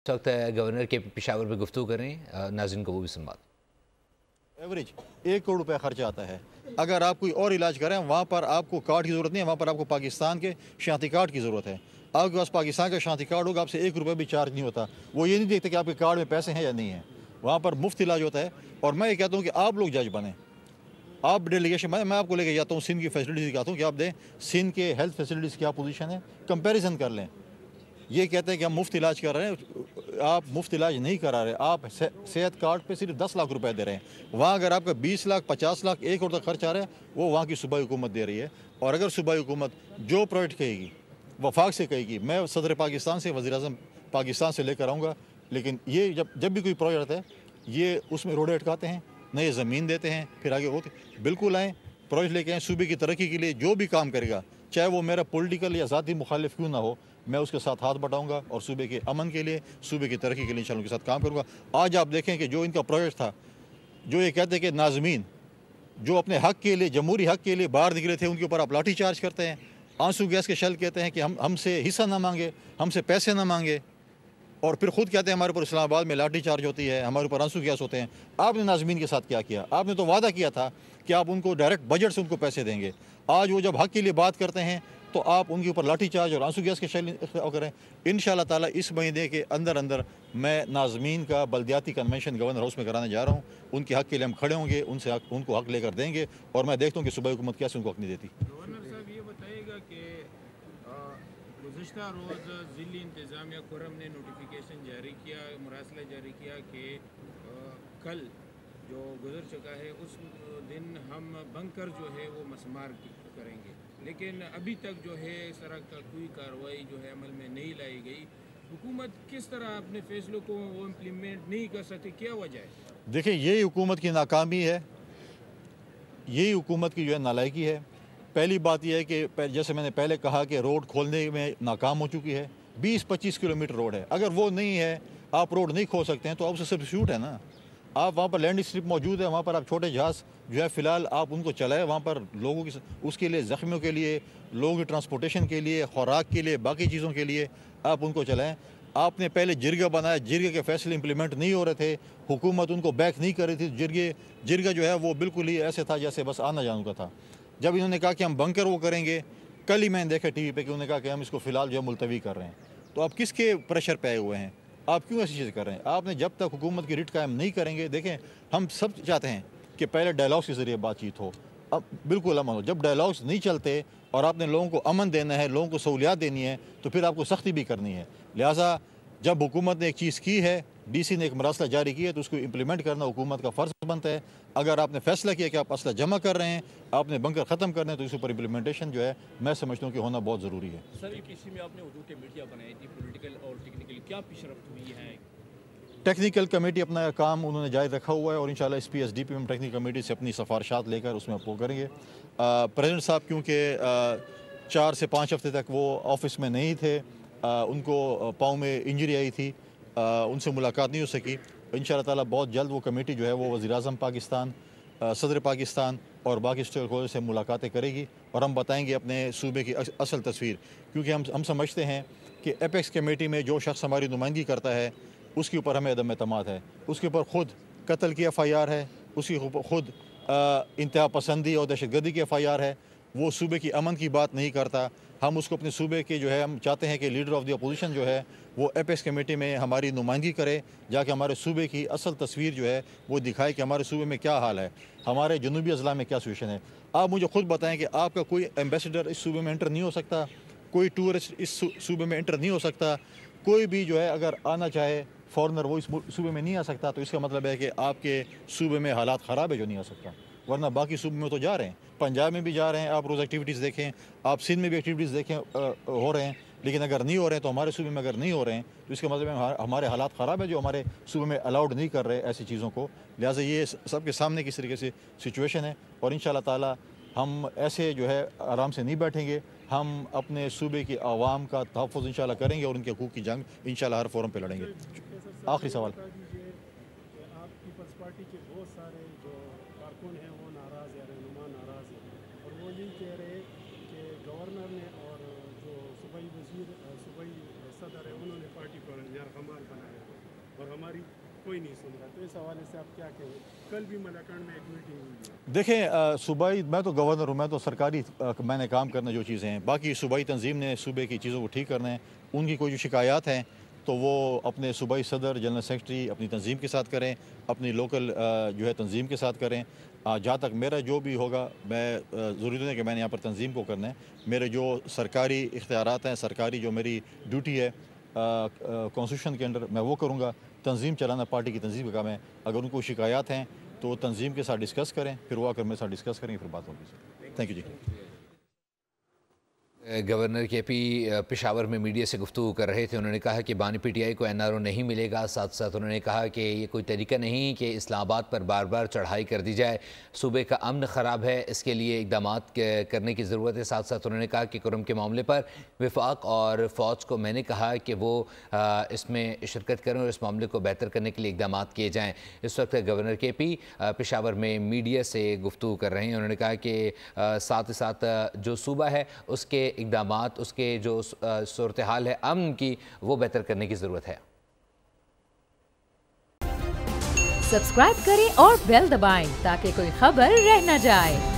इस वक्त गवर्नर के पेशावर में गुफ्तगू कर रहे हैं, नाज़रीन को वो भी सुनवा दें। एवरेज 1 करोड़ रुपया खर्च आता है। अगर आप कोई और इलाज करें वहाँ पर आपको कार्ड की ज़रूरत नहीं है, वहाँ पर आपको पाकिस्तान के शनाख्ती कार्ड की ज़रूरत है। आपके पास पाकिस्तान का शनाख्ती कार्ड होगा, आपसे 1 रुपया भी चार्ज नहीं होता। वो ये नहीं देखते कि आपके कार्ड में पैसे हैं या नहीं हैं। वहाँ पर मुफ्त इलाज होता है। और मैं ये कहता हूँ कि आप लोग जज बने, आप डेलीगेशन बने। मैं आपको लेके जाता हूँ सिंध की फैसिलिटीज़ दिखाता हूँ कि आप दें सिंध के हेल्थ फैसिलिटीज़ क्या पोजीशन है, कंपैरिजन कर लें। ये कहते हैं कि हम मुफ्त इलाज कर रहे हैं, आप मुफ्त इलाज नहीं करा रहे। आप सेहत कार्ड पे सिर्फ 10 लाख रुपए दे रहे हैं। वहाँ अगर आपका 20 लाख 50 लाख 1 करोड़ तक खर्च आ रहा है, वो वहाँ की सूबाई हुकूमत दे रही है। और अगर सूबाई हुकूमत जो प्रोजेक्ट कहेगी, वफाक से कहेगी, मैं सदर पाकिस्तान से वज़ीर-ए-आज़म पाकिस्तान से लेकर आऊँगा। लेकिन ये जब भी कोई प्रोजेक्ट है, ये उसमें रोडें अटकाते हैं, नए ज़मीन देते हैं, फिर आगे होते। बिल्कुल आएँ, प्रोजेक्ट लेके आएँ। सूबे की तरक्की के लिए जो भी काम करेगा, चाहे वो मेरा पॉलिटिकल या ज़ाती मुखालिफ क्यों ना हो, मैं उसके साथ हाथ बटाऊंगा और सूबे के अमन के लिए, सूबे की तरक्की के लिए इंशाअल्लाह उनके साथ काम करूंगा। आज आप देखें कि जो इनका प्रोजेक्ट था, जो ये कहते हैं कि नाज़मीन जो अपने हक़ के लिए, जमहूरी हक़ के लिए बाहर निकले थे, उनके ऊपर आप लाठी चार्ज करते हैं। आंसू गैस के शल कहते हैं कि हमसे हिस्सा ना मांगे, हमसे पैसे ना मांगे, और फिर खुद कहते हैं हमारे ऊपर इस्लामाबाद में लाठी चार्ज होती है, हमारे ऊपर आंसू गैस होते हैं। आपने नाज़मीन के साथ क्या किया? आपने तो वादा किया था कि आप उनको डायरेक्ट बजट से उनको पैसे देंगे। आज वो जब हक़ के लिए बात करते हैं तो आप उनके ऊपर लाठी चार्ज और आंसू गैस के शैल करें। इंशाअल्लाह ताला इस महीने के अंदर अंदर मैं नाज़मीन का बल्दियाती कन्वेंशन गवर्नर हाउस में कराने जा रहा हूँ। उनके हक़ के लिए हम खड़े होंगे, उनको हक़ लेकर देंगे। और मैं देखता हूँ कि सूबाई हुकूमत कैसे उनको हक़ नहीं देती। गवर्नर साहब ये बताइएगा कि गुज़श्ता रोज़ ज़िली इंतज़ामिया खुर्रम ने नोटिफिकेशन जारी किया, मुरासला जारी किया कि कल जो गुजर चुका है उस दिन हम बंकर जो है वो मसमार करेंगे, लेकिन अभी तक जो है इस तरह का कोई कार्रवाई जो है अमल में नहीं लाई गई। हुकूमत किस तरह अपने फैसलों को वो इम्प्लीमेंट नहीं कर सकती, क्या वजह है? देखिए, यही हुकूमत की नाकामी है, यही हुकूमत की जो है नालायकी है। पहली बात यह है कि जैसे मैंने पहले कहा कि रोड खोलने में नाकाम हो चुकी है। 20-25 किलोमीटर रोड है, अगर वो नहीं है, आप रोड नहीं खोल सकते हैं, तो आप उससे सब्स्टिट्यूट है ना। आप वहाँ पर लैंड स्ट्रिप मौजूद है, वहाँ पर आप छोटे जहाज़ जो है फ़िलहाल आप उनको चलाएं। वहाँ पर लोगों की उसके लिए, ज़ख्मियों के लिए, लोगों की ट्रांसपोर्टेशन के लिए, खुराक के लिए, बाकी चीज़ों के लिए आप उनको चलाएं। आपने पहले जिरगा बनाया, जिरगे के फैसले इंप्लीमेंट नहीं हो रहे थे, हुकूमत उनको बैक नहीं कर रही थी। जिरगा जो है वो बिल्कुल ही ऐसे था जैसे बस आना जाने का था। जब इन्होंने कहा कि हम बंकर वो करेंगे, कल ही मैंने देखा टीवी पे कि उन्होंने कहा कि हम इसको फ़िलहाल जो है मुलतवी कर रहे हैं। तो आप किसके प्रेशर पे आए हुए हैं? आप क्यों ऐसी चीज़ कर रहे हैं? आपने जब तक हुकूमत की रिट कायम नहीं करेंगे, देखें हम सब चाहते हैं कि पहले डायलॉग्स के ज़रिए बातचीत हो, अब बिल्कुल अमन हो। जब डायलॉग्स नहीं चलते और आपने लोगों को अमन देना है, लोगों को सहूलियात देनी है, तो फिर आपको सख्ती भी करनी है। लिहाजा जब हुकूमत ने एक चीज़ की है, डीसी ने एक मरासला जारी की है, तो उसको इम्प्लीमेंट करना हुकूमत का फ़र्ज़ बनता है। अगर आपने फैसला किया कि आप असला जमा कर रहे हैं, आपने बंकर ख़त्म करना है, तो इसके ऊपर इम्प्लीमेंटेशन जो है मैं समझता हूँ कि होना बहुत ज़रूरी है। सर, एक इसी में आपने उर्दू कमेटियाँ बनाई थी, पॉलिटिकल और टेक्निकल, क्या पेशरफ्त हुई है? टेक्निकल कमेटी अपना काम उन्होंने जारी रखा हुआ है और इंशाल्लाह इस PSDP में हम टेक्निकल कमेटी से अपनी सिफारिशात लेकर उसमें वो करेंगे। प्रेसिडेंट साहब क्योंकि 4 से 5 हफ्ते तक वो ऑफिस में नहीं थे, उनको पाँव में इंजरी आई थी, उनसे मुलाकात नहीं हो सकी। इंशाल्लाह ताला बहुत जल्द वो कमेटी जो है वो वज़ीर-ए-आज़म पाकिस्तान, सदर पाकिस्तान और बाकी स्टेक होल्डर से मुलाकातें करेगी और हम बताएंगे अपने सूबे की असल तस्वीर। क्योंकि हम समझते हैं कि एपेक्स कमेटी में जो शख्स हमारी नुमाइंदगी करता है उसके ऊपर हमें अदम एतमाद है। उसके ऊपर ख़ुद कत्ल की FIR है, उसके ऊपर ख़ुद इंतहा पसंदी और दहशतगर्दी की FIR है। वो सूबे की अमन की बात नहीं करता। हम उसको अपने सूबे के जो है, हम चाहते हैं कि लीडर ऑफ़ द अपोजिशन जो है वो एपेक्स कमेटी में हमारी नुमाइंदगी करे, जाके हमारे सूबे की असल तस्वीर जो है वो दिखाए कि हमारे सूबे में क्या हाल है, हमारे जनूबी अज़ला में क्या सिचुएशन है। आप मुझे ख़ुद बताएं कि आपका कोई एम्बेसडर इस सूबे में एंटर नहीं हो सकता, कोई टूरिस्ट इस सूबे में एंटर नहीं हो सकता, कोई भी जो है अगर आना चाहे फॉरनर वो इस सूबे में नहीं आ सकता। तो इसका मतलब है कि आपके सूबे में हालात ख़राब है जो नहीं आ सकता, वरना बाकी सूबे में तो जा रहे हैं। पंजाब में भी जा रहे हैं, आप रोज़ एक्टिविटीज़ देखें, आप सिंध में भी एक्टिविटीज़ देखें हो रहे हैं। लेकिन अगर नहीं हो रहे हैं तो हमारे सूबे में अगर नहीं हो रहे हैं तो इसका मतलब है हमारे हालात ख़राब है जो हमारे सूबे में अलाउड नहीं कर रहे ऐसी चीज़ों को। लिहाजा ये सबके सामने किस तरीके से सिचुएशन है और इंशाअल्लाह ताला हम ऐसे जो है आराम से नहीं बैठेंगे। हम अपने सूबे की आवाम का तहफ़्फ़ुज़ इंशाअल्लाह करेंगे और उनके हकूक़ की जंग इंशाअल्लाह हर फोरम पे लड़ेंगे। आखिरी सवाल। आपकी पीपल्स पार्टी के बहुत सारे जो कारकुन हैं वो नाराज़ या रहनुमा नाराज़ हैं और वो यही कह रहे कि गवर्नर ने और जो सूबाई सदर है उन्होंने पार्टी को यरगमाल बनाया और हमारी कोई नहीं सुन रहा, तो इस हवाले से आप क्या कहेंगे? कल भी मलाकांड में एक मीटिंग हुई है। देखें सूबाई, मैं तो गवर्नर हूँ, मैं तो सरकारी मैंने काम करना जो चीज़ें हैं, बाकी सूबाई तंजीम ने सूबे की चीज़ों को ठीक करना है। उनकी कोई जो शिकायत हैं तो वो अपने सूबाई सदर, जनरल सेक्रेटरी अपनी तंजीम के साथ करें, अपनी लोकल जो है तंजीम के साथ करें। जहाँ तक मेरा जो भी होगा, मैं ज़रूरी नहीं है कि मैंने यहाँ पर तंजीम को करना है, मेरे जो सरकारी इख्तियारात हैं, सरकारी जो मेरी ड्यूटी है कॉन्स्टिट्यूशन के अंडर, मैं वो करूँगा। तंजीम चलाना पार्टी की तंजीम का काम है। अगर उनको शिकायत हैं तो तंजीम के साथ डिस्कस करें, फिर वो आकर मेरे साथ डिस्कस करेंगे, फिर बात होगी। थैंक यू जी। गवर्नर केपी पेशावर में मीडिया से गुफ्तगू कर रहे थे। उन्होंने कहा कि बानी पीटीआई को एनआरओ नहीं मिलेगा। साथ साथ उन्होंने कहा कि ये कोई तरीका नहीं कि इस्लामाबाद पर बार बार चढ़ाई कर दी जाए। सूबे का अमन ख़राब है, इसके लिए इक़दाम करने की ज़रूरत है। साथ साथ उन्होंने कहा कि कुरम के मामले पर वफाक और फ़ौज को मैंने कहा कि वो इसमें शिरकत करें और इस मामले को बेहतर करने के लिए इक़दाम किए जाएँ। इस वक्त गवर्नर केपी पेशावर में मीडिया से गुफ्तगू कर रहे हैं। उन्होंने कहा कि साथ ही साथ जो सूबा है उसके इक़दामात, उसके जो सूरत हाल है अमन की, वो बेहतर करने की ज़रूरत है। सब्सक्राइब करें और बेल दबाएं ताकि कोई खबर रह न जाए।